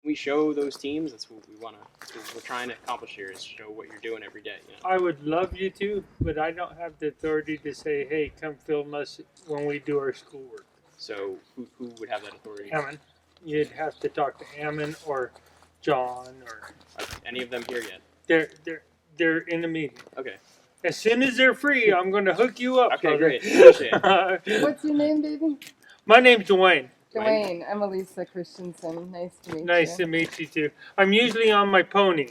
we show those teams. That's what we want to. What we're trying to accomplish here is show what you're doing every day. You know? I would love you to, but I don't have the authority to say, "Hey, come film us when we do our schoolwork." So who would have that authority? Ammon, you'd have to talk to Ammon or John or. Are any of them here yet? They're in the meeting. Okay. As soon as they're free, I'm going to hook you up. Okay, brother. great. Appreciate it. What's your name, baby? My name's Dwayne. Dwayne. I'm Elisa Christensen. Nice to meet you. Nice to meet you too. I'm usually on my pony.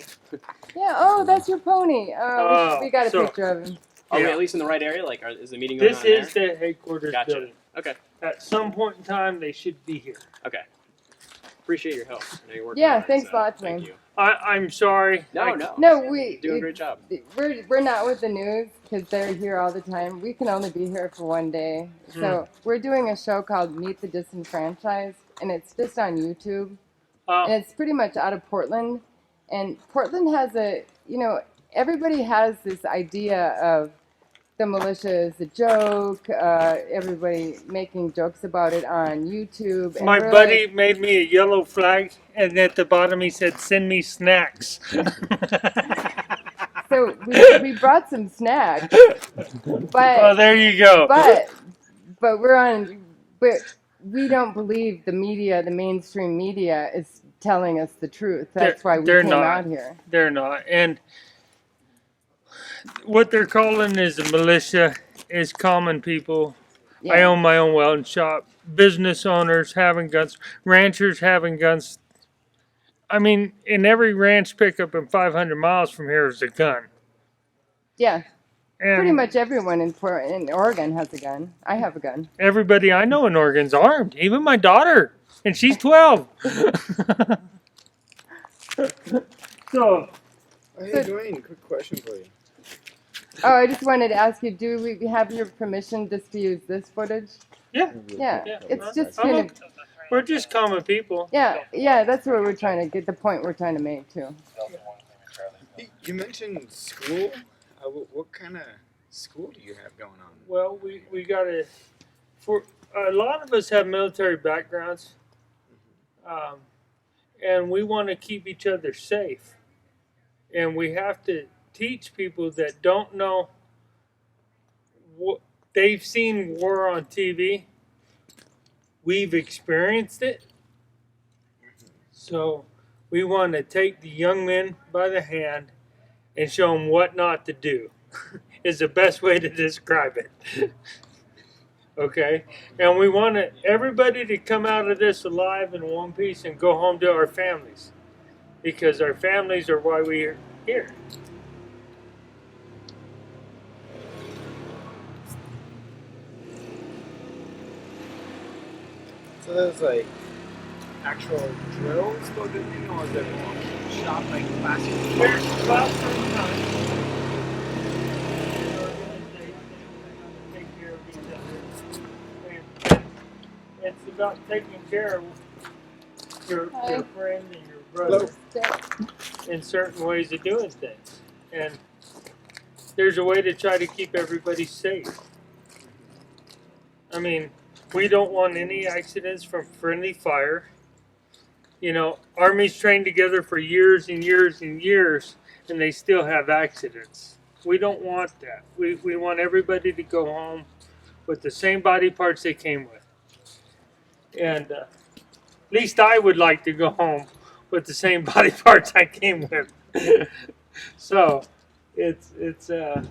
Yeah. Oh, that's your pony. We got a picture of him. Are we Yeah. at least in the right area? Like, is the meeting going This on there? is the headquarters Gotcha. building. Okay. At some point in time, they should be here. Okay. Appreciate your help. I know you're working Yeah, on it, thanks so a lot, Thank Dwayne. you. I'm sorry. No, no. No, You're doing a great job. We're not with the news because they're here all the time. We can only be here for one day. So we're doing a show called Meet the Disenfranchised, and it's just on YouTube. And it's pretty much out of Portland. And Portland has everybody has this idea of the militia is a joke. Everybody making jokes about it on YouTube. And My really, buddy made me a yellow flag, and at the bottom he said, "Send me snacks." So we brought some snacks, but Oh, there you go. but we don't believe the media, the mainstream media, is telling us the truth. That's why we they're came not. out here. They're not. And what they're calling is the militia is common people. Yeah. I own my own welding shop. Business owners having guns. Ranchers having guns. I mean, in every ranch pickup in 500 miles from here is a gun. Yeah, And pretty much everyone in Oregon has a gun. I have a gun. everybody I know in Oregon's armed. Even my daughter. And she's 12. So, Hey, Dwayne, quick question for you. Oh, I just wanted to ask you: do we have your permission just to use this footage? yeah. Yeah, it's just I'm kind okay. of. We're just common people. Yeah, that's what we're trying to get. The point we're trying to make too. You mentioned school. What kind of school do you have going on? Well, we got to. For a lot of us have military backgrounds, and we want to keep each other safe, and we have to teach people that don't know what they've seen war on TV. We've experienced it, so we want to take the young men by the hand and show them what not to do. Is the best way to describe it. Okay, and we want everybody to come out of this alive in one piece and go home to our families, because our families are why we're here. So there's like actual drills built in, or is it more shop like classroom? There's classroom time. Take care of each other. And it's about taking care of your friend and your brother in certain ways of doing things. And there's a way to try to keep everybody safe. I mean, we don't want any accidents from friendly fire. You know, armies train together for years and years and years, and they still have accidents. We don't want that. We want everybody to go home with the same body parts they came with. And at least I would like to go home with the same body parts I came with. So, it's oh,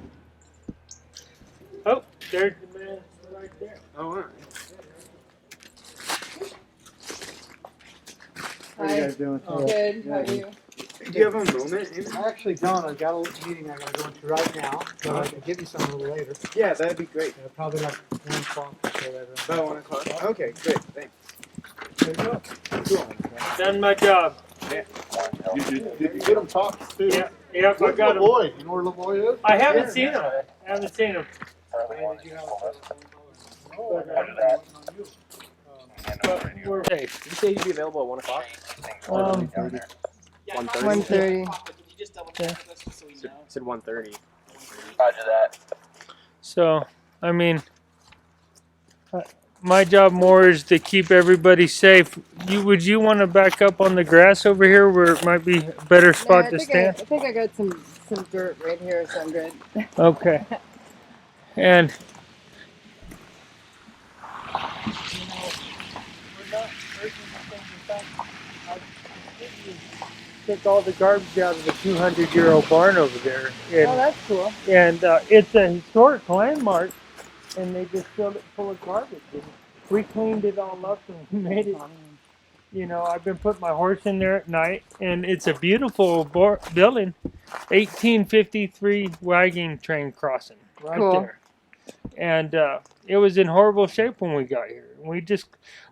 there's the man right there. Oh, all right. How you guys doing? Good. How are you? Do you have a moment? I actually don't. I've got a meeting I got to go into right now, so I can give you some a little later. Yeah, that'd be great. Probably like 1 o'clock or whatever. About 1 o'clock? Okay, great. Thanks. There you go. Cool. Done my job. Did you get them talks too? Yeah, yep, I Where's got him. LaVoy? You know where LaVoy is? I haven't seen him. I haven't seen him. But we're safe. Did you say you'd be available at 1 o'clock? 1:30. 1:30? Yeah. Said 1:30. So, I mean, my job more is to keep everybody safe. Would you want to back up on the grass over here where it might be a better spot to I stand? think I got some dirt right here, so I'm good. Okay. And took all the garbage out of the 200-year-old barn over there. And, Oh, that's cool. and it's a historic landmark, and they just filled it full of garbage. And we cleaned it all up and made it. You know, I've been putting my horse in there at night, and it's a beautiful building. 1853 wagon train crossing right Cool. there. And it was in horrible shape when we got here.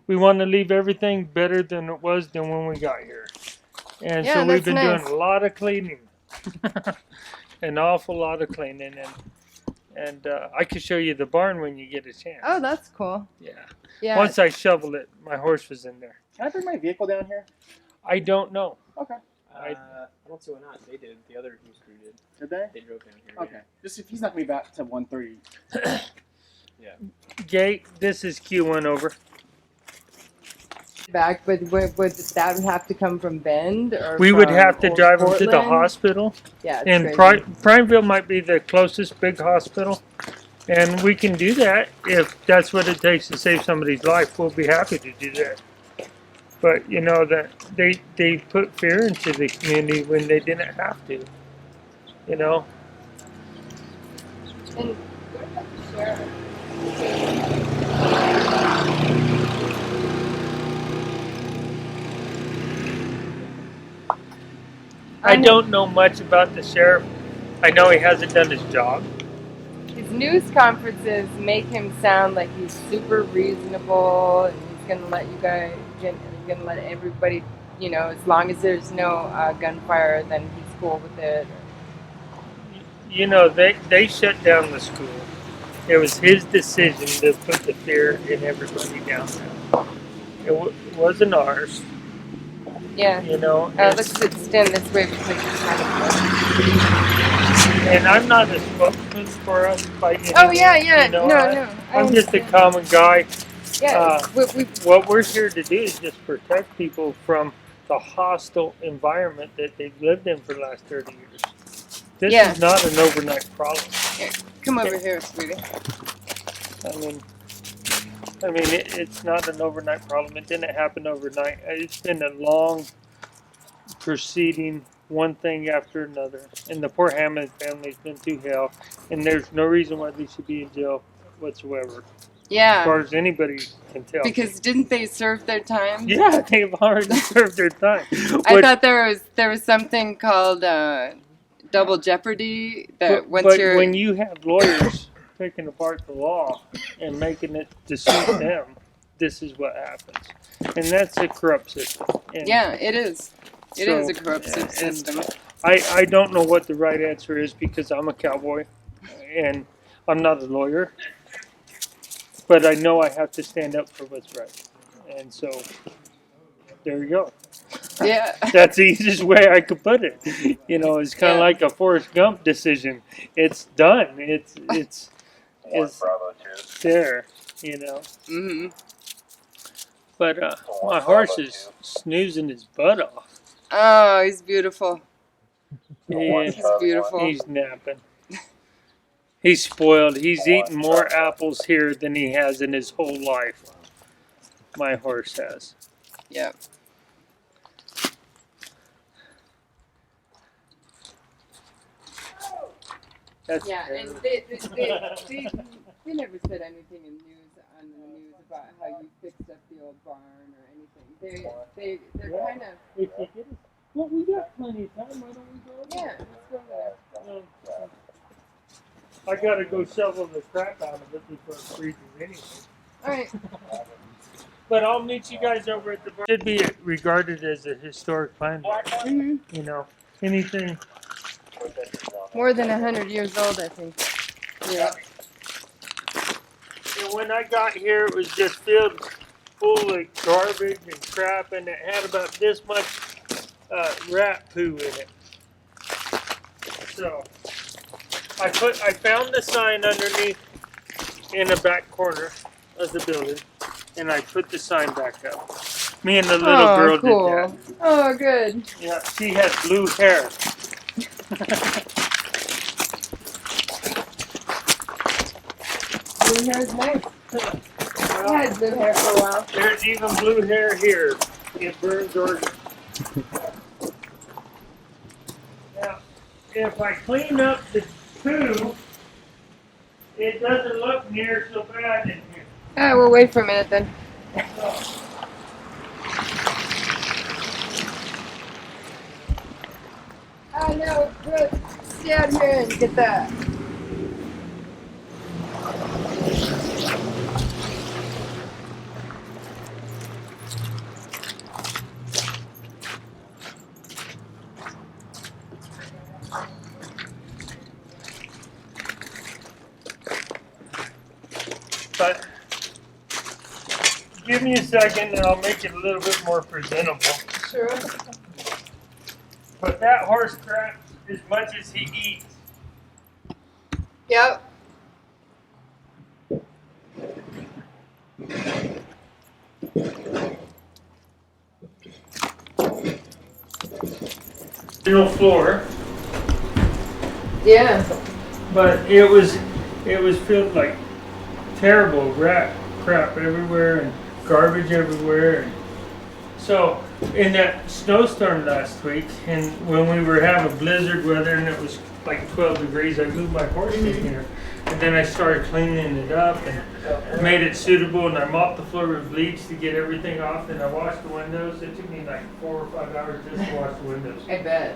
We want to leave everything better than it was than when we got here. And Yeah, so we've that's been nice. doing a lot of cleaning. An awful lot of cleaning. And I could show you the barn when you get a chance. Oh, that's cool. Yeah. Yeah. Once I shoveled it, my horse was in there. Can I bring my vehicle down here? I don't know. Okay. I don't see why not. They did. The other news crew did. Did they? They drove down here. Okay. Just if he's not gonna be back to 1:30. Gate, this is Q1 over. Back, but would that have to come from Bend? Or We would from have to Old drive him to the Portland? hospital. Yeah, it's And crazy. Prineville might be the closest big hospital. And we can do that if that's what it takes to save somebody's life. We'll be happy to do that. But you know that they put fear into the community when they didn't have to. You know. And what about the sheriff? I don't know much about the sheriff. I know he hasn't done his job. His news conferences make him sound like he's super reasonable and he's gonna let you guys, he's gonna let everybody, you know, as long as there's no gunfire, then he's cool with it. You know, they shut down the school. It was his decision to put the fear in everybody down there. It wasn't ours. Yeah. You know. Let's stand this way because it's kind of And I'm not a spokesman for us by any Oh yeah, means, yeah. you know, No. I'm just a common guy. Yeah. What we're here to do is just protect people from the hostile environment that they've lived in for the last 30 years. This is not an overnight problem. Here, come over here, sweetie. I mean, it's not an overnight problem. It didn't happen overnight. It's been a long proceeding, one thing after another. And the poor Hammond family's been through hell, and there's no reason why they should be in jail whatsoever. Yeah. As far as anybody can tell. Because didn't they serve their time? Yeah, they've already served their time. I thought there was something called double jeopardy that but when you have lawyers picking apart the law and making it to suit them, this is what happens, and that's a corrupt system. And yeah, it is. It is a corrupt system. I don't know what the right answer is because I'm a cowboy, and I'm not a lawyer, but I know I have to stand up for what's right, and so there you go. Yeah. That's the easiest way I could put it. You know, it's kind of like a Forrest Gump decision. It's done. It's there. You know. Mhm. But my horse is snoozing his butt off. Oh, he's beautiful. He's beautiful. He's napping. He's spoiled. He's eaten more apples here than he has in his whole life. My horse has. Yeah. That's Yeah, and they never said anything on the news about how you fixed up the old barn or anything. They're kind of. If you get it, well, we got plenty of time. Why don't we go? Yeah, let's go there. I gotta go shovel the crap out of it before it freezes anyway. All right. But I'll meet you guys over at the barn. Should be regarded as a historic landmark. Mm-hmm. You know, anything. More than 100 years old, I think. Yeah. And when I got here, it was just filled full of garbage and crap, and it had about this much rat poo in it. So I found the sign underneath in the back corner of the building. and I put the sign back up. Me and the little girl cool. did that. Oh, good. Yeah, she had blue hair. Blue hair is nice. I had blue hair for a while. There's even blue hair here in Burns, Oregon. Now, if I clean up the tube, it doesn't look near so bad in here. Alright, we'll wait for a minute then. I know, good. Stay out here and get that. But give me a second and I'll make it a little bit more presentable. Sure. But that horse craps as much as he eats. Yep. Floor, Yeah. but it was filled like terrible crap everywhere and garbage everywhere. And so in that snowstorm last week, and when we were having blizzard weather and it was like 12 degrees, I moved my horse in here, and then I started cleaning it up and made it suitable, and I mopped the floor with bleach to get everything off, and I washed the windows. It took me like 4 or 5 hours just to wash the windows. I bet.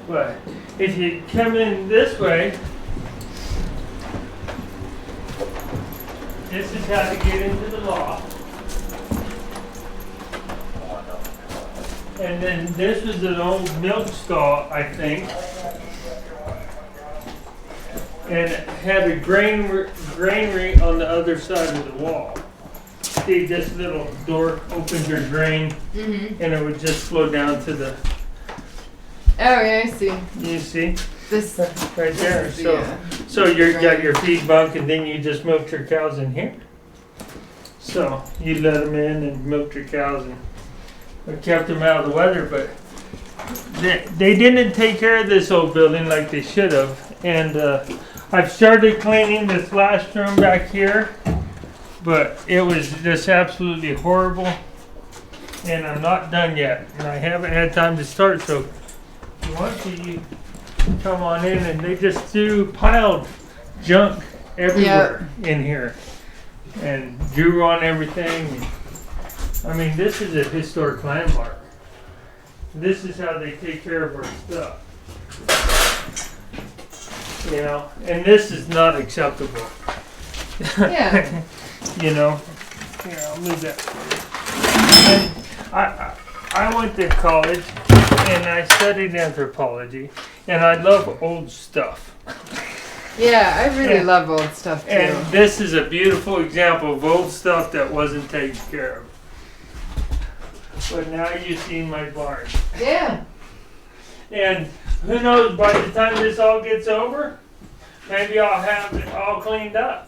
But if you come in this way, this is how to get into the loft. And then this was an old milk stall, I think. And it had a granary on the other side of the wall. See, this little door opens your drain, and it would just flow down to the. Oh, yeah, I see. You see? This Right there. is the, So you got your feed bunk, and then you just milked your cows in here. So you let them in and milked your cows, and we kept them out of the weather. But they didn't take care of this old building like they should have. And I've started cleaning this last room back here, but it was just absolutely horrible. And I'm not done yet, and I haven't had time to start. So if you want to, you come on in, and they just threw piled junk everywhere in here and drew on everything. I mean, this is a historic landmark. This is how they take care of our stuff. You know, and this is not acceptable. Yeah. You know, here, I'll move that for you. And I went to college and I studied anthropology, and I love old stuff. Yeah, I really love old stuff too. And this is a beautiful example of old stuff that wasn't taken care of. But now you see my barn. Yeah. And who knows, by the time this all gets over, maybe I'll have it all cleaned up.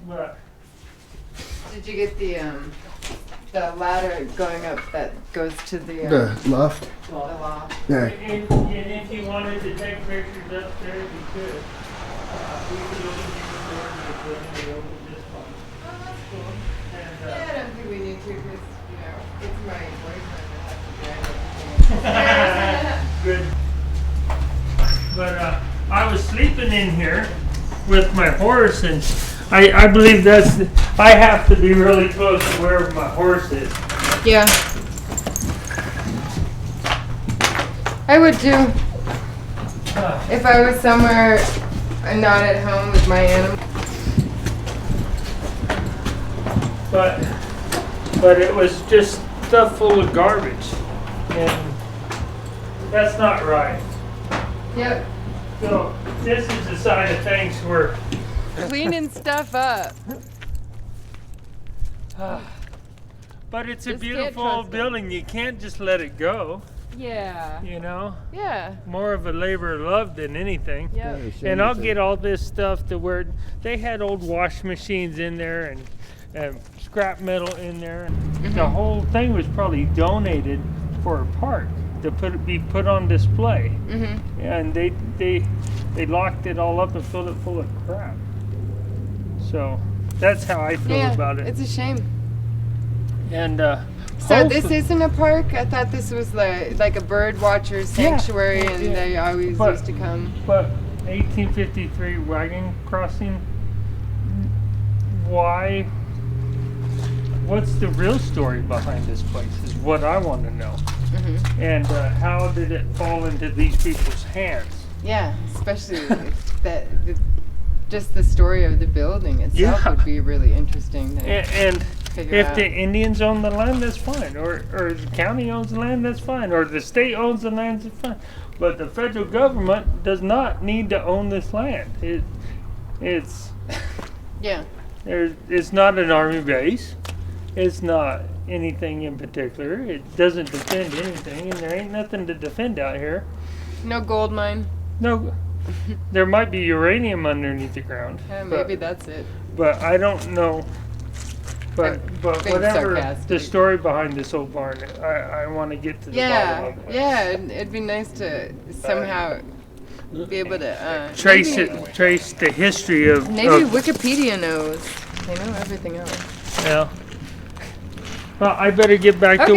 But Did you get the ladder going up that goes to the loft. loft? Yeah. and if you wanted to take pictures up there, you could. We could open the door to the building and open this one. Oh, that's cool. And, Yeah, I don't think we need to because, you know, it's my boyfriend that has to drive everything. Good. But I was sleeping in here with my horse, and I believe I have to be really close to where my horse is. Yeah. I would too. If I was somewhere and not at home with my animal. But it was just stuff full of garbage, and that's not right. Yep. So this is the side of things where Cleaning stuff up. but it's a Just can't beautiful trust old it. building. You can't just let it go, Yeah. you know? Yeah. More of a labor of love than anything. Yep. And I'll get all this stuff to where they had old wash machines in there, and and scrap metal in there. The whole thing was probably donated for a park to be put on display. And they locked it all up and filled it full of crap. So that's how I feel about it. It's a shame. And so this isn't a park? I thought this was like a bird watcher sanctuary, and they always used to come. But 1853 wagon crossing. Why? What's the real story behind this place? Is what I want to know. And how did it fall into these people's hands? Yeah, especially just the story of the building itself would be really interesting. And if the Indians own the land, that's fine. Or the county owns the land, that's fine. Or the state owns the land, that's fine. But the federal government does not need to own this land. It's it's not an army base. It's not anything in particular. It doesn't defend anything, and there ain't nothing to defend out here. No gold mine. No. There might be uranium underneath the ground. Maybe that's it. But I don't know. But whatever sarcastic. the story behind this old barn, I want to get to the bottom of it. Yeah, it'd be nice to somehow be able to trace the history of. Maybe Wikipedia knows. They know everything else. Yeah. Well, I better get back to